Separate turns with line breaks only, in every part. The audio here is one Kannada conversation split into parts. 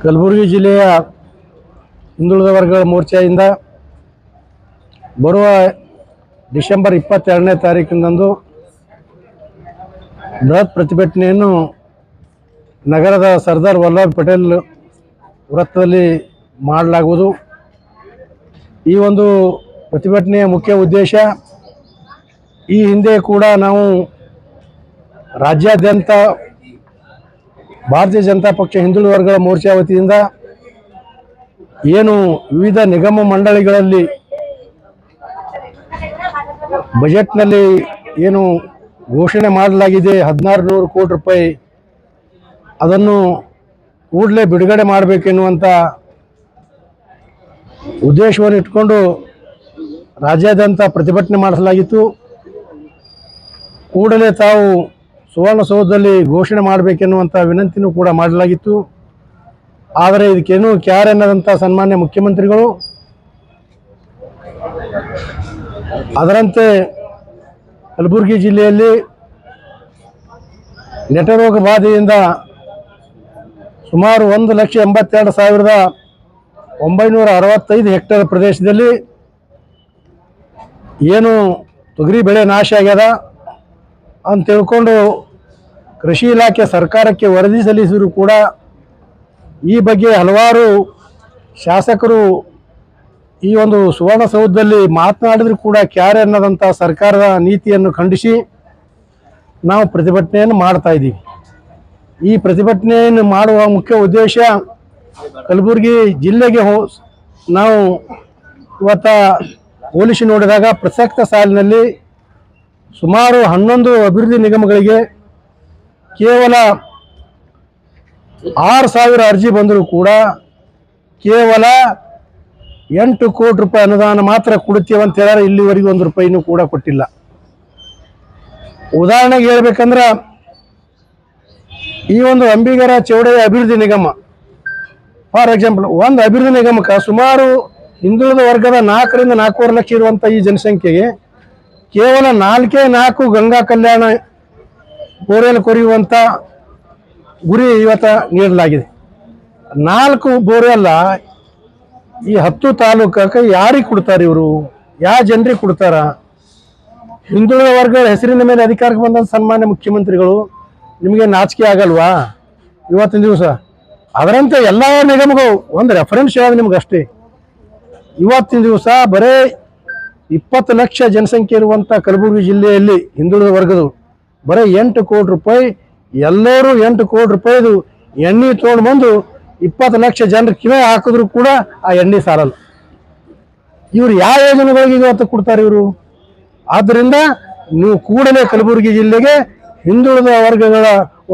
ಕಲಬುರಗಿ ಜಿಲ್ಲೆಯ ಹಿಂದುಳಿದ ವರ್ಗಗಳ ಮೋರ್ಚಾದಿಂದ ಬರುವ ಡಿಸೆಂಬರ್ 22ನೇ ತಾರೀಕಿನಂದು ಬೃಹತ್ ಪ್ರತಿಭಟನೆಯನ್ನು ನಗರದ ಸರ್ದಾರ್ ವಲ್ಲಭ ಪಟೇಲ್ ವೃತ್ತದಲ್ಲಿ ಮಾಡಲಾಗುವುದು. ಈ ಒಂದು ಪ್ರತಿಭಟನೆಯ ಮುಖ್ಯ ಉದ್ದೇಶ, ಈ ಹಿಂದೆ ಕೂಡ ನಾವು ರಾಜ್ಯಾದ್ಯಂತ ಭಾರತೀಯ ಜನತಾ ಪಕ್ಷ ಹಿಂದುಳಿದ ವರ್ಗಗಳ ಮೋರ್ಚಾ ವತಿಯಿಂದ ಏನು ವಿವಿಧ ನಿಗಮ ಮಂಡಳಿಗಳಲ್ಲಿ ಬಜೆಟ್ನಲ್ಲಿ ಏನು ಘೋಷಣೆ ಮಾಡಲಾಗಿದೆ 1600 ಕೋಟಿ ರೂಪಾಯಿ, ಅದನ್ನು ಕೂಡಲೇ ಬಿಡುಗಡೆ ಮಾಡಬೇಕೆನ್ನುವಂಥ ಉದ್ದೇಶವನ್ನು ಇಟ್ಕೊಂಡು ರಾಜ್ಯಾದ್ಯಂತ ಪ್ರತಿಭಟನೆ ಮಾಡಿಸಲಾಗಿತ್ತು. ಕೂಡಲೇ ತಾವು ಸುವರ್ಣಸೌಧದಲ್ಲಿ ಘೋಷಣೆ ಮಾಡಬೇಕೆನ್ನುವಂಥ ವಿನಂತಿನೂ ಕೂಡ ಮಾಡಲಾಗಿತ್ತು. ಆದರೆ ಇದಕ್ಕೇನು ಕ್ಯಾರ್ ಎನ್ನದಂಥ ಸನ್ಮಾನ್ಯ ಮುಖ್ಯಮಂತ್ರಿಗಳು ಅದರಂತೆ ಕಲಬುರಗಿ ಜಿಲ್ಲೆಯಲ್ಲಿ ನೆಟರೋಗ ಬಾಧೆಯಿಂದ ಸುಮಾರು 1,82,965 ಹೆಕ್ಟೇರ್ ಪ್ರದೇಶದಲ್ಲಿ ಏನು ತೊಗರಿ ಬೆಳೆ ನಾಶ ಆಗ್ಯದ ಅಂತ ತಿಳ್ಕೊಂಡು ಕೃಷಿ ಇಲಾಖೆ ಸರ್ಕಾರಕ್ಕೆ ವರದಿ ಸಲ್ಲಿಸಿದರೂ ಕೂಡ ಈ ಬಗ್ಗೆ ಹಲವಾರು ಶಾಸಕರು ಈ ಒಂದು ಸುವರ್ಣಸೌಧದಲ್ಲಿ ಮಾತನಾಡಿದರೂ ಕೂಡ ಕ್ಯಾರೆ ಅನ್ನೋದಂಥ ಸರ್ಕಾರದ ನೀತಿಯನ್ನು ಖಂಡಿಸಿ ನಾವು ಪ್ರತಿಭಟನೆಯನ್ನು ಮಾಡ್ತಾ ಇದ್ದೀವಿ. ಈ ಪ್ರತಿಭಟನೆಯನ್ನು ಮಾಡುವ ಮುಖ್ಯ ಉದ್ದೇಶ, ಕಲಬುರಗಿ ಜಿಲ್ಲೆಗೆ ನಾವು ಇವತ್ತು ಹೋಲಿಸಿ ನೋಡಿದಾಗ ಪ್ರಸಕ್ತ ಸಾಲಿನಲ್ಲಿ ಸುಮಾರು 11 ಅಭಿವೃದ್ಧಿ ನಿಗಮಗಳಿಗೆ ಕೇವಲ 6,000 ಅರ್ಜಿ ಬಂದರೂ ಕೂಡ ಕೇವಲ 8 ಕೋಟಿ ರೂಪಾಯಿ ಅನುದಾನ ಮಾತ್ರ ಕೊಡ್ತೀವಿ ಅಂತ ಹೇಳಿದ್ರೆ ಇಲ್ಲಿವರೆಗೂ 1 ರೂಪಾಯಿನೂ ಕೂಡ ಕೊಟ್ಟಿಲ್ಲ. ಉದಾಹರಣೆಗೆ ಹೇಳ್ಬೇಕಂದ್ರೆ, ಈ ಒಂದು ಅಂಬಿಗರ ಚೌಡಯ್ಯ ಅಭಿವೃದ್ಧಿ ನಿಗಮ ಫಾರ್ ಎಕ್ಸಾಂಪಲ್, ಒಂದು ಅಭಿವೃದ್ಧಿ ನಿಗಮಕ್ಕೆ ಸುಮಾರು ಹಿಂದುಳಿದ ವರ್ಗದ 4 ರಿಂದ 4.25 ಲಕ್ಷ ಇರುವಂಥ ಈ ಜನಸಂಖ್ಯೆಗೆ ಕೇವಲ 4 ಗಂಗಾ ಕಲ್ಯಾಣ ಬೋರ್ವೆಲ್ ಕೊರೆಯುವಂಥ ಗುರಿ ಇವತ್ತು ನೀಡಲಾಗಿದೆ. 4 ಬೋರ್ವೆಲ್ಲ ಈ 10 ತಾಲೂಕಕ್ಕೆ ಯಾರಿಗೆ ಕೊಡ್ತಾರೆ? ಇವರು ಯಾವ ಜನರಿಗೆ ಕೊಡ್ತಾರ? ಹಿಂದುಳಿದ ವರ್ಗಗಳ ಹೆಸರಿನ ಮೇಲೆ ಅಧಿಕಾರಕ್ಕೆ ಬಂದ ಸನ್ಮಾನ್ಯ ಮುಖ್ಯಮಂತ್ರಿಗಳು, ನಿಮಗೆ ನಾಚಿಕೆ ಆಗಲ್ವಾ ಇವತ್ತಿನ ದಿವಸ? ಅದರಂತೆ ಎಲ್ಲ ನಿಗಮಗಳು ಒಂದು ರೆಫರೆನ್ಸ್ ಯಾವುದು ನಿಮ್ಗೆ ಅಷ್ಟೇ. ಇವತ್ತಿನ ದಿವಸ ಬರೀ 20 ಲಕ್ಷ ಜನಸಂಖ್ಯೆ ಇರುವಂಥ ಕಲಬುರಗಿ ಜಿಲ್ಲೆಯಲ್ಲಿ ಹಿಂದುಳಿದ ವರ್ಗದವರು ಬರೀ 8 ಕೋಟಿ ರೂಪಾಯಿ, ಎಲ್ಲರೂ 8 ಕೋಟಿ ರೂಪಾಯಿದು ಎಣ್ಣೆ ತೊಗೊಂಡು ಬಂದು 20 ಲಕ್ಷ ಜನರು ಕಿವೆ ಹಾಕಿದ್ರು ಕೂಡ ಆ ಎಣ್ಣೆ ಸಾಲಲ್ಲ. ಇವರು ಯಾವ ಯೋಜನೆಗಳಿಗೆ ಇವತ್ತು ಕೊಡ್ತಾರೆ ಇವರು? ಆದ್ದರಿಂದ ನೀವು ಕೂಡಲೇ ಕಲಬುರಗಿ ಜಿಲ್ಲೆಗೆ ಹಿಂದುಳಿದ ವರ್ಗಗಳ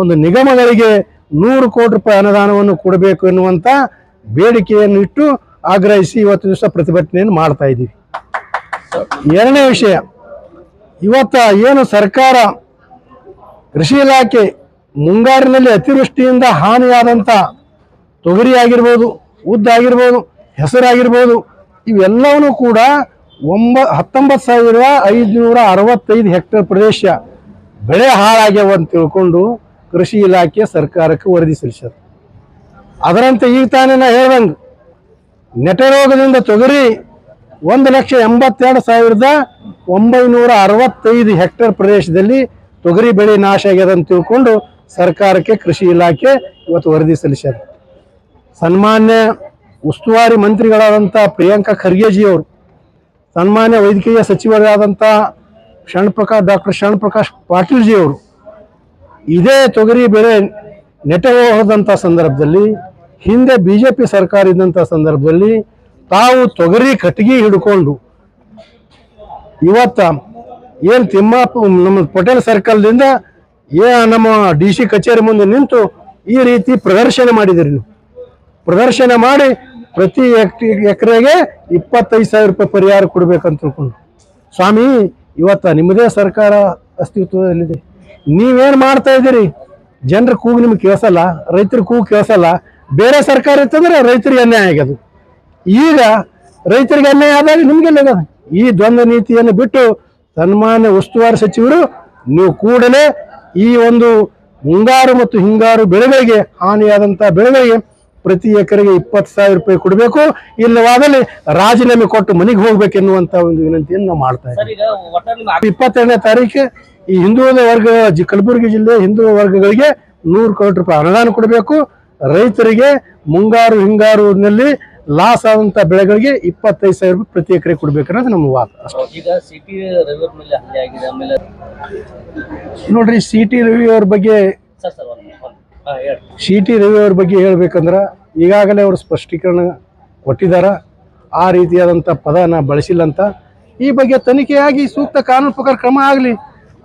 ಒಂದು ನಿಗಮಗಳಿಗೆ 100 ಕೋಟಿ ರೂಪಾಯಿ ಅನುದಾನವನ್ನು ಕೊಡಬೇಕು ಎನ್ನುವಂಥ ಬೇಡಿಕೆಯನ್ನು ಇಟ್ಟು ಆಗ್ರಹಿಸಿ ಇವತ್ತು ದಿವಸ ಪ್ರತಿಭಟನೆಯನ್ನು ಮಾಡ್ತಾ ಇದ್ದೀವಿ. ಎರಡನೇ ವಿಷಯ, ಇವತ್ತು ಏನು ಸರ್ಕಾರ ಕೃಷಿ ಇಲಾಖೆ ಮುಂಗಾರಿನಲ್ಲಿ ಅತಿವೃಷ್ಟಿಯಿಂದ ಹಾನಿಯಾದಂಥ ತೊಗರಿ ಆಗಿರ್ಬೋದು, ಉದ್ದು ಆಗಿರ್ಬೋದು, ಹೆಸರಾಗಿರ್ಬೋದು, ಇವೆಲ್ಲವೂ ಕೂಡ 19,565 ಹೆಕ್ಟೇರ್ ಪ್ರದೇಶ ಬೆಳೆ ಹಾಳಾಗ್ಯಾವ ಅಂತ ತಿಳ್ಕೊಂಡು ಕೃಷಿ ಇಲಾಖೆ ಸರ್ಕಾರಕ್ಕೆ ವರದಿ ಸಲ್ಲಿಸ್ಯಾರ. ಅದರಂತೆ ಈಗ ತಾನೇ ನಾ ಹೇಳ್ದಂಗೆ ನೆಟರೋಗದಿಂದ ತೊಗರಿ 1,82,965 ಹೆಕ್ಟೇರ್ ಪ್ರದೇಶದಲ್ಲಿ ತೊಗರಿ ಬೆಳೆ ನಾಶ ಆಗ್ಯದ ಅಂತ ತಿಳ್ಕೊಂಡು ಸರ್ಕಾರಕ್ಕೆ ಕೃಷಿ ಇಲಾಖೆ ಇವತ್ತು ವರದಿ ಸಲ್ಲಿಸ್ಯಾರ. ಸನ್ಮಾನ್ಯ ಉಸ್ತುವಾರಿ ಮಂತ್ರಿಗಳಾದಂಥ ಪ್ರಿಯಾಂಕಾ ಖರ್ಗೆಜಿಯವರು, ಸನ್ಮಾನ್ಯ ವೈದ್ಯಕೀಯ ಸಚಿವರಾದಂಥ ಡಾಕ್ಟರ್ ಶರಣಪ್ರಕಾಶ್ ಪಾಟೀಲ್ಜಿಯವರು ಇದೇ ತೊಗರಿ ಬೆಳೆ ನೆಟ್ಟಗೋದಂಥ ಸಂದರ್ಭದಲ್ಲಿ, ಹಿಂದೆ BJP ಸರ್ಕಾರ ಇದ್ದಂಥ ಸಂದರ್ಭದಲ್ಲಿ ತಾವು ತೊಗರಿ ಕಟ್ಟಿಗೆ ಹಿಡ್ಕೊಂಡು ಇವತ್ತು ಏನು ತಿಮ್ಮಾಪ ನಮ್ಮ ಪಟೇಲ್ ಸರ್ಕಲ್ದಿಂದ ನಮ್ಮ DC ಕಚೇರಿ ಮುಂದೆ ನಿಂತು ಈ ರೀತಿ ಪ್ರದರ್ಶನ ಮಾಡಿದಿರಿ. ನೀವು ಪ್ರದರ್ಶನ ಮಾಡಿ ಪ್ರತಿ ಎಕರೆಗೆ 25,000 ರೂಪಾಯಿ ಪರಿಹಾರ ಕೊಡ್ಬೇಕಂತ ತಿಳ್ಕೊಂಡು, ಸ್ವಾಮಿ ಇವತ್ತು ನಿಮ್ಮದೇ ಸರ್ಕಾರ ಅಸ್ತಿತ್ವದಲ್ಲಿದೆ, ನೀವೇನು ಮಾಡ್ತಾ ಇದ್ದೀರಿ? ಜನರ ಕೂಗು ನಿಮ್ಗೆ ಕೇಳಿಸಲ್ಲ, ರೈತರ ಕೂಗು ಕೇಳಿಸಲ್ಲ. ಬೇರೆ ಸರ್ಕಾರ ಇತ್ತಂದ್ರೆ ರೈತರಿಗೆ ಅನ್ಯಾಯ ಆಗ್ಯದು. ಈಗ ರೈತರಿಗೆ ಅನ್ಯಾಯ ಆದಾಗ ನಿಮ್ಗೆಲ್ಲ ಈ ದ್ವಂದ್ವ ನೀತಿಯನ್ನು ಬಿಟ್ಟು ಸನ್ಮಾನ್ಯ ಉಸ್ತುವಾರಿ ಸಚಿವರು ನೀವು ಕೂಡಲೇ ಈ ಒಂದು ಮುಂಗಾರು ಮತ್ತು ಹಿಂಗಾರು ಬೆಳೆಗಳಿಗೆ ಹಾನಿಯಾದಂಥ ಬೆಳೆಗಳಿಗೆ ಪ್ರತಿ ಎಕರೆಗೆ 20,000 ರೂಪಾಯಿ ಕೊಡಬೇಕು, ಇಲ್ಲವಾದಲ್ಲಿ ರಾಜೀನಾಮೆ ಕೊಟ್ಟು ಮನೆಗೆ ಹೋಗ್ಬೇಕೆನ್ನುವಂತ ಒಂದು ವಿನಂತಿಯನ್ನು ನಾವು ಮಾಡ್ತಾ ಇದ್ದೀವಿ. 22ನೇ ತಾರೀಕು ಈ ಹಿಂದುಳಿದ ವರ್ಗ ಕಲಬುರಗಿ ಜಿಲ್ಲೆ ಹಿಂದುಳಿದ ವರ್ಗಗಳಿಗೆ 100 ಕೋಟಿ ರೂಪಾಯಿ ಅನುದಾನ ಕೊಡಬೇಕು. ರೈತರಿಗೆ ಮುಂಗಾರು ಹಿಂಗಾರುನಲ್ಲಿ ಲಾಸ್ ಆದಂತ ಬೆಳೆಗಳಿಗೆ 25,000 ರೂಪಾಯಿ ಪ್ರತಿ ಎಕರೆ ಕೊಡ್ಬೇಕನ್ನೋದು ನಮ್ಮ ವಾದ. ನೋಡ್ರಿ, ಸಿ.ಟಿ. ರವಿ ಅವ್ರ ಬಗ್ಗೆ ಹೇಳ್ಬೇಕಂದ್ರ ಈಗಾಗಲೇ ಅವರು ಸ್ಪಷ್ಟೀಕರಣ ಕೊಟ್ಟಿದ್ದಾರೆ. ಆ ರೀತಿಯಾದಂಥ ಪದನ ಬಳಸಿಲ್ಲ ಅಂತ. ಈ ಬಗ್ಗೆ ತನಿಖೆಯಾಗಿ ಸೂಕ್ತ ಕಾನೂನು ಪ್ರಕಾರ ಕ್ರಮ ಆಗಲಿ.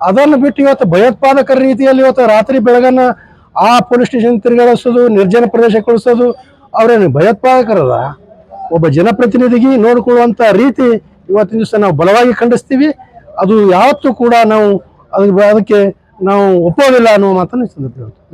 ಅದನ್ನು ಬಿಟ್ಟು ಇವತ್ತು ಭಯೋತ್ಪಾದಕರ ರೀತಿಯಲ್ಲಿ ಇವತ್ತು ರಾತ್ರಿ ಬೆಳಗನ್ನ ಆ ಪೊಲೀಸ್ ಸ್ಟೇಷನ್ ತಿರುಗಾಡಿಸೋದು, ನಿರ್ಜನ ಪ್ರದೇಶ ಕಳಿಸೋದು, ಅವರೇನು ಭಯೋತ್ಪಾದಕರದ ಒಬ್ಬ ಜನಪ್ರತಿನಿಧಿಗೆ ನೋಡಿಕೊಳ್ಳುವಂಥ ರೀತಿ ಇವತ್ತಿನ ದಿವಸ ನಾವು ಬಲವಾಗಿ ಖಂಡಿಸ್ತೀವಿ. ಅದು ಯಾವತ್ತೂ ಕೂಡ ನಾವು ಅದಕ್ಕೆ ನಾವು ಒಪ್ಪೋದಿಲ್ಲ ಅನ್ನುವ ಮಾತನ್ನು ಈ ಸಂದರ್ಭದಲ್ಲಿ ಹೇಳ್ತೀವಿ.